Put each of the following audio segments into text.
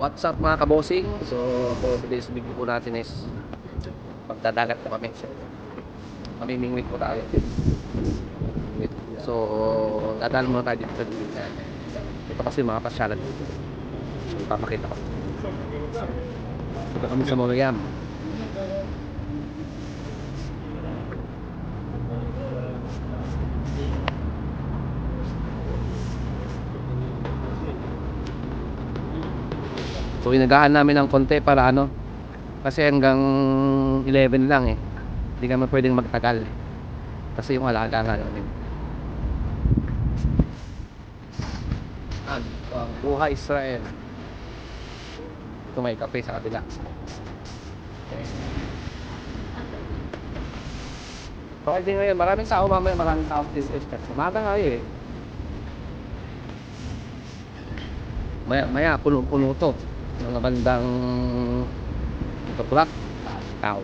What's up mga kabosing? So for today's video po natin is pagdadagat po kami. Mamimingwit po tayo. So dadaan muna tayo dito sa dito. Ito kasi mga pasyalan dito. Ipapakita ko. Ito kami sa Monoyam. So inagahan namin ng konti para ano, kasi hanggang 11 lang eh. Hindi kami pwedeng magtagal kasi yung alaga nga namin. Buhay Israel. Ito may kape sa kabila. Okay. Okay din ngayon, maraming tao mamaya, maraming tao this is umaga nga eh. Maya puno-puno to. Mga bandang tuklak tao.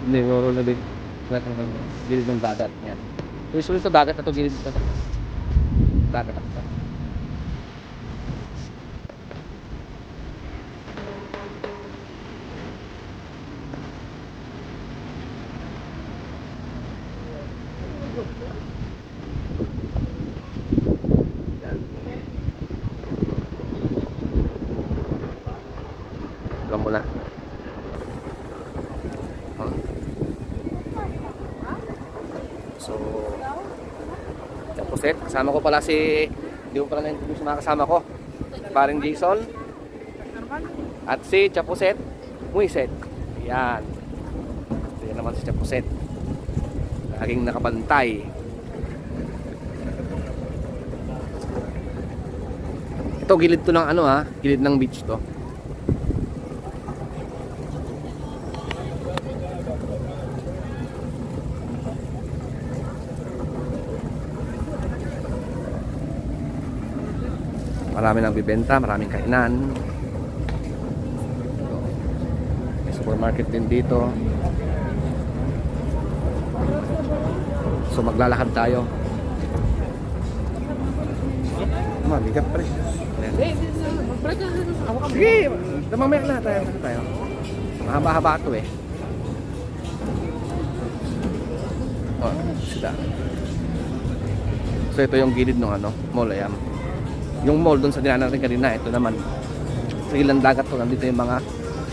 Hindi mo na din gilid ng dagat yan. Usually sa dagat na to, gilid ito dagat ito. Gawin mo na. So tapos kasama ko pala si, hindi ko pala na-introduce mga kasama ko, paring Jason at si Chapuset Muiset. Yan. So yan naman si Chapuset, laging nakabantay. Ito gilid to ng ano ha, gilid ng beach to. Marami nang bibenta, maraming kainan. May supermarket din dito. So maglalakad tayo. Mabigat pa rin. Sige, mamaya na tayo. Mahaba-haba ito eh. Oh, sila. So ito yung gilid ng ano, Monoyam. Yung mall doon sa dinaanan natin kanina, ito naman sa ilang dagat to, nandito yung mga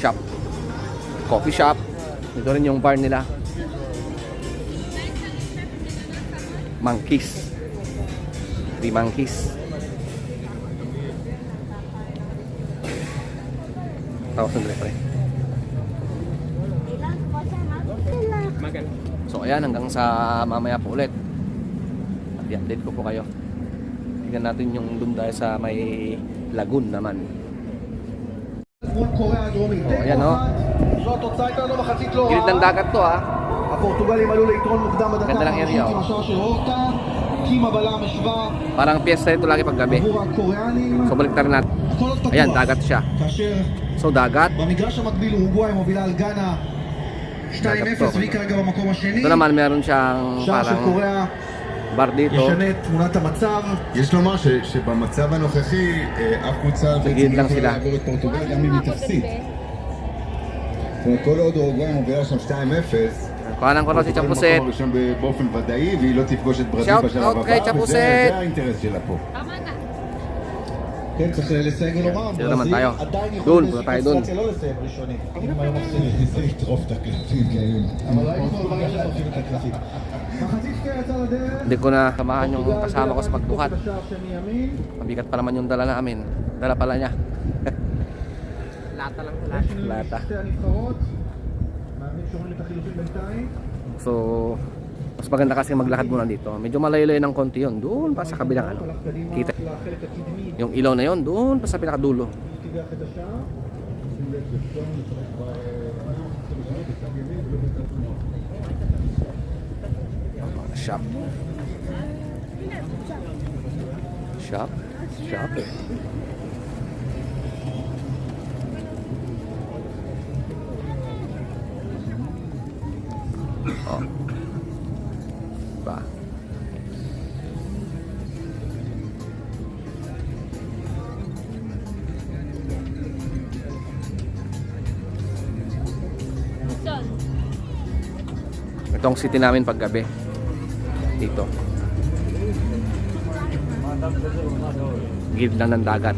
shop, coffee shop, dito rin yung bar nila, Monkeys, 3 Monkeys. 1,000 pre. So ayan, hanggang sa mamaya po ulit at i-update ko po kayo. Tingnan natin yung doon tayo sa may lagoon naman. Ayan o. Gilid ng dagat to ha. Ganda ng area o. Parang piyesta ito lagi pag gabi. So balik tayo natin. Ayan, dagat siya. So dagat. Dagat to. Ito naman meron siyang parang בר dito. ישנה את תמונת המצב. יש לומר שבמצב הנוכחי אף קבוצה לא יכולה לעבור את פורטוגל גם אם היא תפסיד. כל עוד אורוגוואי מובילה שם 2-0, kuhanan ko na si Chapuset. שם באופן ודאי והיא לא תפגוש את ברזיל בשלב הבא, וזה האינטרס שלה פה. כן, צריך לסייג ולומר, ברזיל עדיין יכולה בסיטואציה לא לסיים ראשונים. אם היום מפסידים, זה יטרוף את הקלפים כאלה. אבל ראינו כבר ברגע שתרחיב את הקלפים. Hindi ko na samahan yung kasama ko sa pagbuhat. Mabigat pa naman yung dala namin. Dala pala niya. Lata lang. Lata. So mas maganda kasi maglakad muna dito. Medyo malayo-layo ng konti yun. Doon pa sa kabilang ano. Kita yung ilaw na yun. Doon pa sa pinakadulo. Shop. Oh. Ba. Itong city namin paggabi. Dito. Gilid lang ng dagat.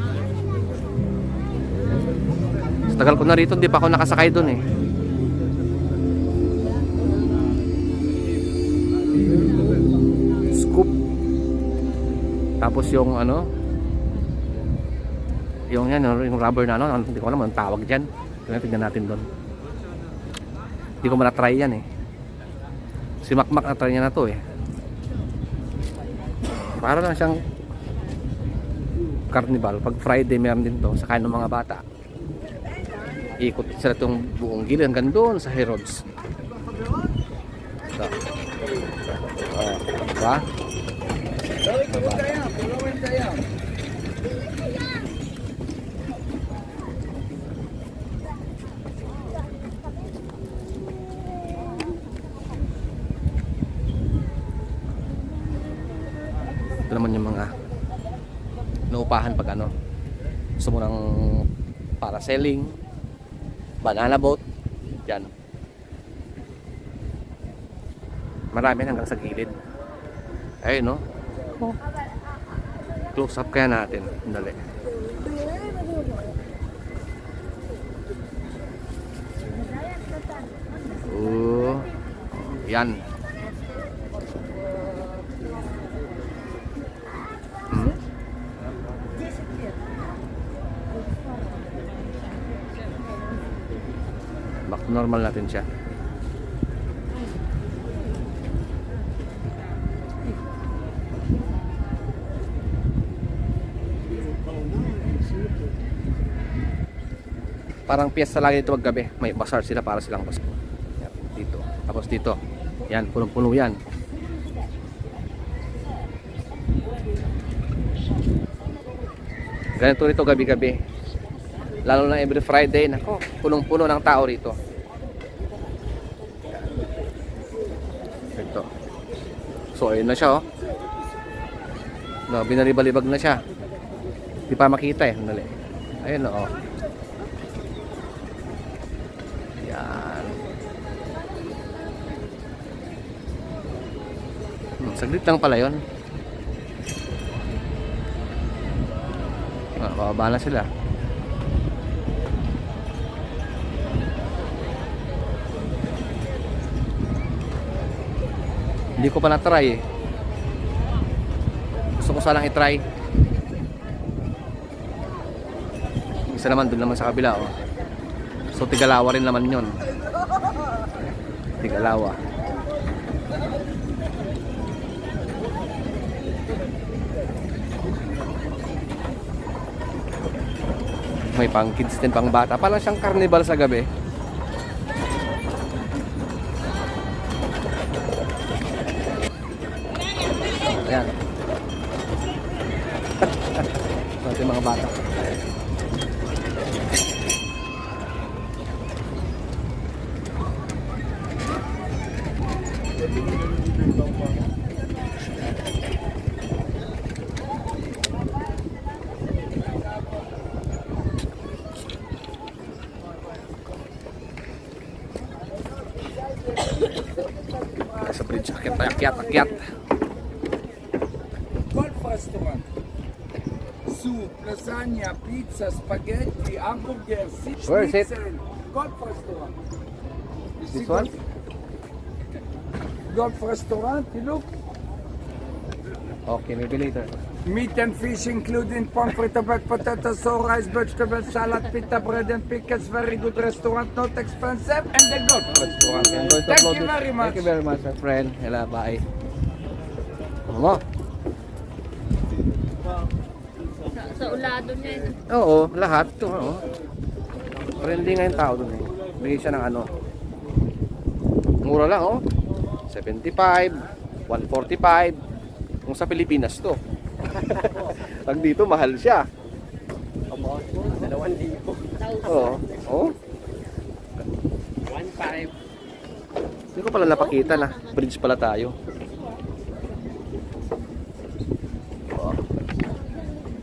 Sa tagal ko na rito, hindi pa ako nakasakay dun eh. Scoop. Tapos yung ano, yung yan, yung rubber na ano, hindi ko alam ang tawag dyan. Tingnan natin doon. Hindi ko na-try yan eh. Si Makmak na-try niya na to eh. Para lang siyang carnival. Pag Friday meron din to sa kain ng mga bata. Ikot sila itong buong gilid hanggang doon sa Herods. So. Diba? Ito naman yung mga naupahan pag ano, gusto mo ng parasailing, banana boat, yan. Marami hanggang sa gilid. Ayun no. Close up kaya natin. Dali. Yan. Back to normal natin siya. Parang piyesta lagi dito paggabi. May bazaar sila para silang Pasko. Yan, dito. Tapos dito. Yan, punong-puno yan. Ganito rito gabi-gabi. Lalo na every Friday. Nako, punong-puno ng tao rito. Ito. So, ayun na siya, oh. No, binalibalibag na siya. Di pa makita eh. Dali. Ayun, oh. Yan. Saglit lang pala yun. Bababa na sila. Hindi ko pa na-try eh. Gusto ko sanang i-try. Isa naman dun naman sa kabila, oh. So Tigalawa rin naman yun. Tigalawa. May pang kids din, pang bata. Parang siyang carnival sa gabi. Ayan. So, ito yung mga bata. Sa bridge, akyat. Golf restaurant. Soup, lasagna, pizza, spaghetti, hamburger, Where is it? schnitzel. Golf restaurant. You see This one? Golf restaurant, you look. Okay, maybe later. Meat and fish including pomfret, potato, so rice, vegetable, salad, pita, bread and pickles. Very good restaurant, not expensive. And the golf restaurant. I'm going to Thank upload you this. very much. Thank you very much, my friend. Hello, bye. Ano mo? Sa ulado niya yun. Oo, lahat. Ito, oo. Pero hindi nga yung tao dun eh. Bigay siya ng ano. Mura lang, oh. 75, 145. Kung sa Pilipinas to. Pag dito, mahal siya. 2,000. Oo. Oo. 1,500. Hindi ko pala napakita na. Bridge pala tayo. Oo.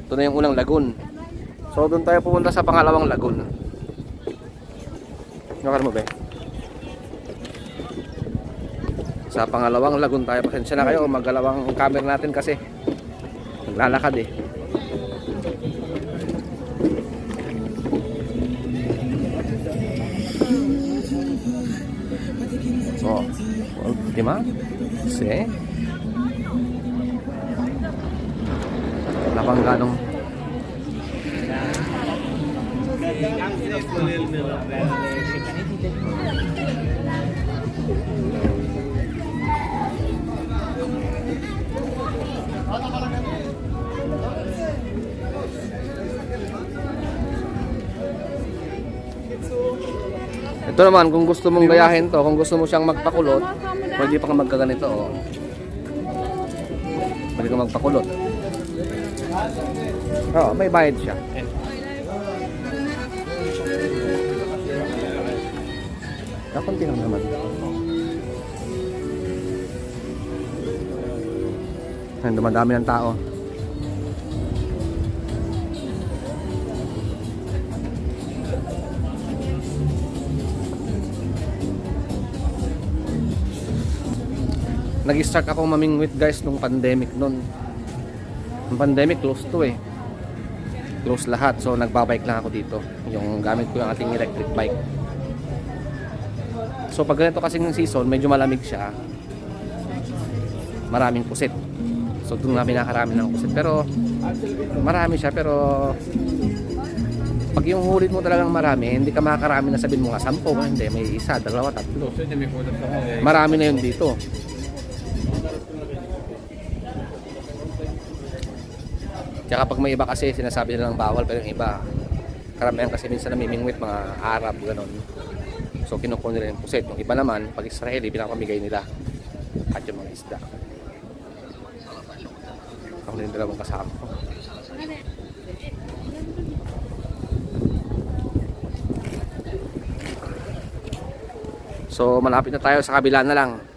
Ito na yung unang lagoon. So, doon tayo pumunta sa pangalawang lagoon. Nakar mo ba? Sa pangalawang lagoon tayo. Pasensya na kayo, maggalawang camera natin kasi naglalakad eh. So, ultima, si Napangganong ito naman, kung gusto mong gayahin to, kung gusto mo siyang magpakulot, pwede pa ka magkaganito. Oh. Pwede ka magpakulot. Oo, may bayad siya. Kakunti lang naman. Ayun, dumadami ng tao. Nag-start ako mamingwit guys nung pandemic nun. Yung pandemic close to eh. Close lahat. So nagbabike lang ako dito. Yung gamit ko yung ating electric bike. So pag ganito kasi ng season, medyo malamig siya. Maraming pusit. So doon na pinakarami ng pusit. Pero marami siya, pero pag yung hulit mo talagang marami, hindi ka makakarami na sabihin mo nga 10, hindi, may isa, 2, 3. Marami na yun dito. Tsaka pag may iba kasi sinasabi nilang bawal, pero yung iba karamihan kasi minsan namimingwit mga Arab ganon. So kinukuha nila yung pusit. Yung iba naman pag Israeli pinapamigay nila at yung mga isda. Ako na yung dalawang kasama ko. So malapit na tayo sa kabila na lang.